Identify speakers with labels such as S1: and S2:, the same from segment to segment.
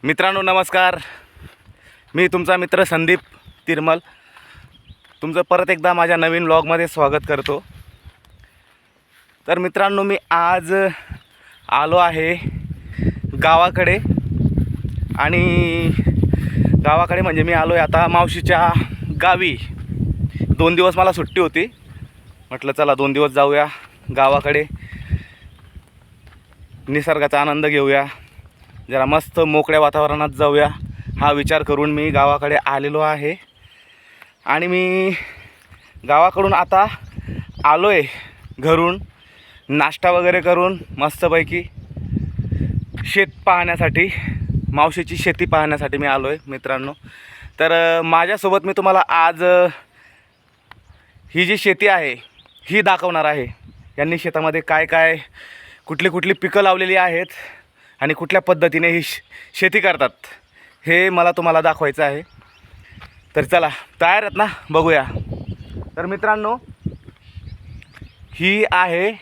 S1: मित्रांनो नमस्कार. मी तुमचा मित्र संदीप तिरमल तुमचं परत एकदा माझ्या नवीन व्लॉगमध्ये स्वागत करतो. तर मित्रांनो मी आज आलो आहे गावाकडे आणि गावाकडे म्हणजे मी आलो आहे आता मावशीच्या गावी. 2 दिवस मला सुट्टी होती. म्हटलं चला 2 दिवस जाऊया गावाकडे, निसर्गाचा आनंद घेऊया, जरा मस्त मोकळ्या वातावरणात जाऊया हा विचार करून मी गावाकडे आलेलो आहे. आणि मी गावाकडून आता आलो आहे घरून नाश्ता वगैरे करून मस्तपैकी शेत पाहण्यासाठी, मावशीची शेती पाहण्यासाठी मी आलो आहे मित्रांनो. तर माझ्यासोबत मी तुम्हाला आज ही जी शेती आहे ही दाखवणार आहे. यांनी शेतामध्ये काय काय कुठली कुठली पिकं लावलेली आहेत आणि कुठल्या पद्धतीने ही शेती करतात हे मला तुम्हाला दाखवायचं आहे. तर चला तयार आहेत ना, बघूया. तर मित्रांनो ही आहे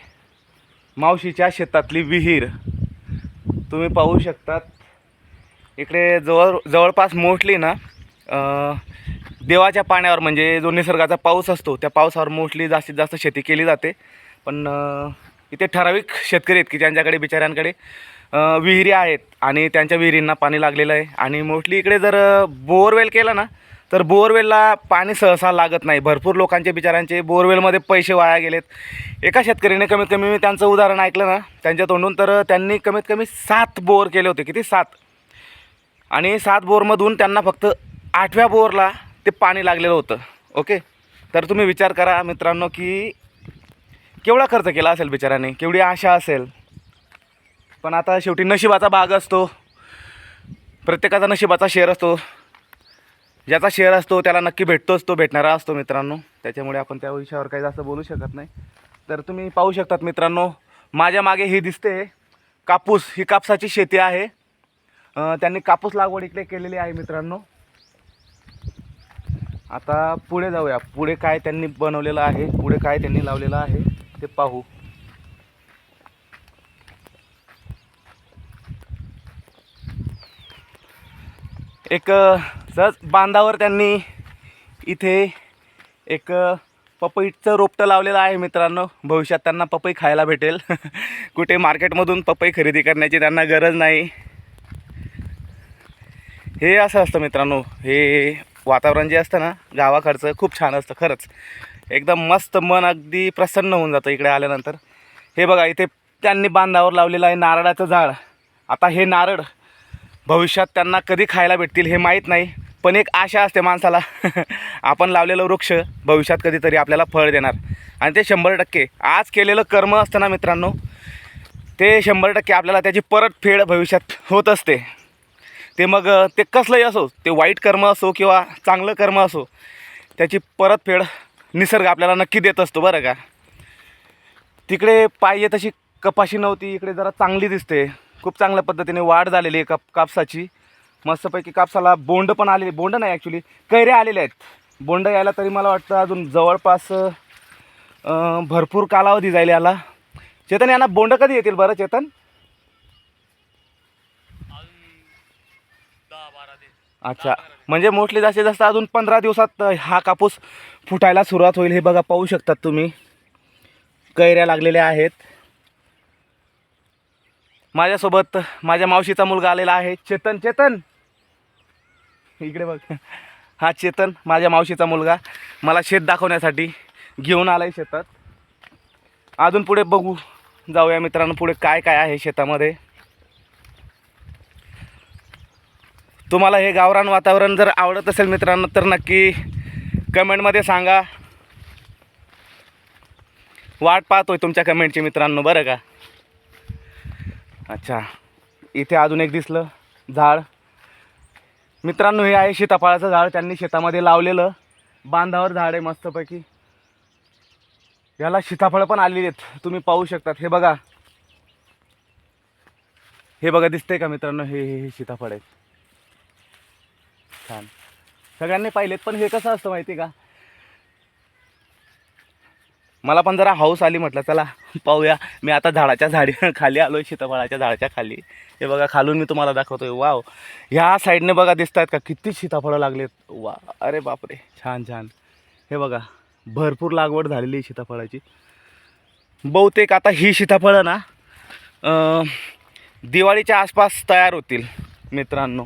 S1: मावशीच्या शेतातली विहीर. तुम्ही पाहू शकतात इकडे जवळपास मोस्टली ना देवाच्या पाण्यावर म्हणजे जो निसर्गाचा पाऊस असतो त्या पावसावर मोस्टली जास्तीत जास्त शेती केली जाते. पण इथे ठराविक शेतकरी आहेत की ज्यांच्याकडे बिचाऱ्यांकडे विहिरी आहेत आणि त्यांच्या विहिरींना पाणी लागलेलं आहे. आणि मोस्टली इकडे जर बोरवेल केलं ना तर बोरवेलला पाणी सहसा लागत नाही. भरपूर लोकांचे बिचाऱ्यांचे बोरवेलमध्ये पैसे वाया गेलेत. एका शेतकरीने कमीत कमी मी त्यांचं उदाहरण ऐकलं ना त्यांच्या तोंडून, तर त्यांनी कमीत कमी 7 बोर केले होते. किती? 7. आणि 7 बोरमधून त्यांना फक्त 8व्या बोरला ते पाणी लागलेलं होतं. ओके. तर तुम्ही विचार करा मित्रांनो की केवढा खर्च केला असेल बिचाऱ्याने, केवढी आशा असेल. पण आता शेवटी नशिबाचा भाग असतो, प्रत्येकाचा नशिबाचा शेअर असतो. ज्याचा शेअर असतो त्याला नक्की भेटतोच, तो भेटणारा असतो मित्रांनो. त्याच्यामुळे आपण त्या विषयावर काही जास्त बोलू शकत नाही. तर तुम्ही पाहू शकतात मित्रांनो माझ्या मागे ही दिसते कापूस, ही कापसाची शेती आहे. त्यांनी कापूस लागवड इकडे केलेली आहे मित्रांनो. आता पुढे जाऊया, पुढे काय त्यांनी बनवलेलं आहे, पुढे काय त्यांनी लावलेलं आहे ते पाहू. एक सहज बांधावर त्यांनी इथे एक पपईचं रोपटं लावलेलं आहे मित्रांनो. भविष्यात त्यांना पपई खायला भेटेल. कुठे मार्केटमधून पपई खरेदी करण्याची त्यांना गरज नाही. हे असं असतं मित्रांनो, हे वातावरण जे असतं ना गावाकडचं खूप छान असतं खरंच. एकदम मस्त, मन अगदी प्रसन्न होऊन जातं इकडे आल्यानंतर. हे बघा इथे त्यांनी बांधावर लावलेलं आहे नारळाचं झाड. आता हे नारळ भविष्यात त्यांना कधी खायला भेटतील हे माहीत नाही, पण एक आशा असते माणसाला. आपण लावलेलं वृक्ष भविष्यात कधीतरी आपल्याला फळ देणार. आणि ते 100% आज केलेलं कर्म असतं ना मित्रांनो, ते 100% आपल्याला त्याची परतफेड भविष्यात होत असते. ते मग ते कसलंही असो, ते वाईट कर्म असो किंवा चांगलं कर्म असो, त्याची परतफेड निसर्ग आपल्याला नक्की देत असतो बरं का. तिकडे पाहिजे तशी कपाशी नव्हती, इकडे जरा चांगली दिसते. खूप चांगल्या पद्धतीने वाढ झालेली आहे कापसाची. मस्तपैकी कापसाला बोंड पण आलेले, बोंड नाही ॲक्च्युली कैऱ्या आलेल्या आहेत. बोंड यायला तरी मला वाटतं अजून जवळपास भरपूर कालावधी जाईल याला. चेतन यांना बोंड कधी येतील बरं चेतन?
S2: 10-12 दिवस.
S1: अच्छा, म्हणजे मोस्टली जास्तीत जास्त अजून 15 दिवसात हा कापूस फुटायला सुरुवात होईल. हे बघा पाहू शकतात तुम्ही, कैऱ्या लागलेल्या आहेत. माझ्यासोबत माझ्या मावशीचा मुलगा आलेला आहे चेतन. चेतन इकडे बघ. हा चेतन माझ्या मावशीचा मुलगा मला शेत दाखवण्यासाठी घेऊन आला आहे शेतात. अजून पुढे बघू जाऊया मित्रांनो, पुढे काय काय आहे शेतामध्ये. तुम्हाला हे गावरान वातावरण जर आवडत असेल मित्रांनो तर नक्की कमेंटमध्ये सांगा. वाट पाहतोय तुमच्या कमेंटची मित्रांनो बरं का. अच्छा, इथे अजून एक दिसलं झाड मित्रांनो, हे आहे सीताफळाचं झाड. त्यांनी शेतामध्ये लावलेलं बांधावर झाड आहे मस्तपैकी. याला सीताफळं पण आलेली आहेत, तुम्ही पाहू शकतात. हे बघा, हे बघा दिसतंय का मित्रांनो, हे सीताफळ आहेत. छान, सगळ्यांनी पाहिलेत. पण हे कसं असतं माहिती का, मला पण जरा हौस आली, म्हटलं चला पाहूया. मी आता झाडाच्या खाली आलो आहे, सीताफळाच्या झाडाच्या खाली. हे बघा खालून मी तुम्हाला दाखवतोय. वाव, ह्या साईडने बघा दिसत आहेत का किती सीताफळं लागलेत. वा, अरे बापरे, छान छान. हे बघा भरपूर लागवड झालेली आहे सीताफळाची. बहुतेक आता ही सीताफळं ना दिवाळीच्या आसपास तयार होतील मित्रांनो.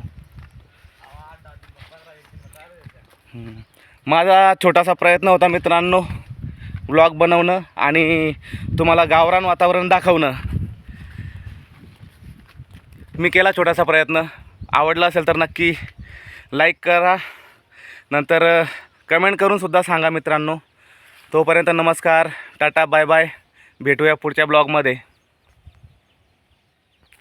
S1: माझा छोटासा प्रयत्न होता मित्रांनो व्लॉग बनवणं आणि तुम्हाला गावरान वातावरण दाखवणं. मी केला छोटासा प्रयत्न. आवडला असेल तर नक्की लाईक करा, नंतर कमेंट करून सुद्धा सांगा मित्रांनो. तोपर्यंत नमस्कार, टाटा, बाय बाय. भेटूया पुढच्या ब्लॉगमध्ये.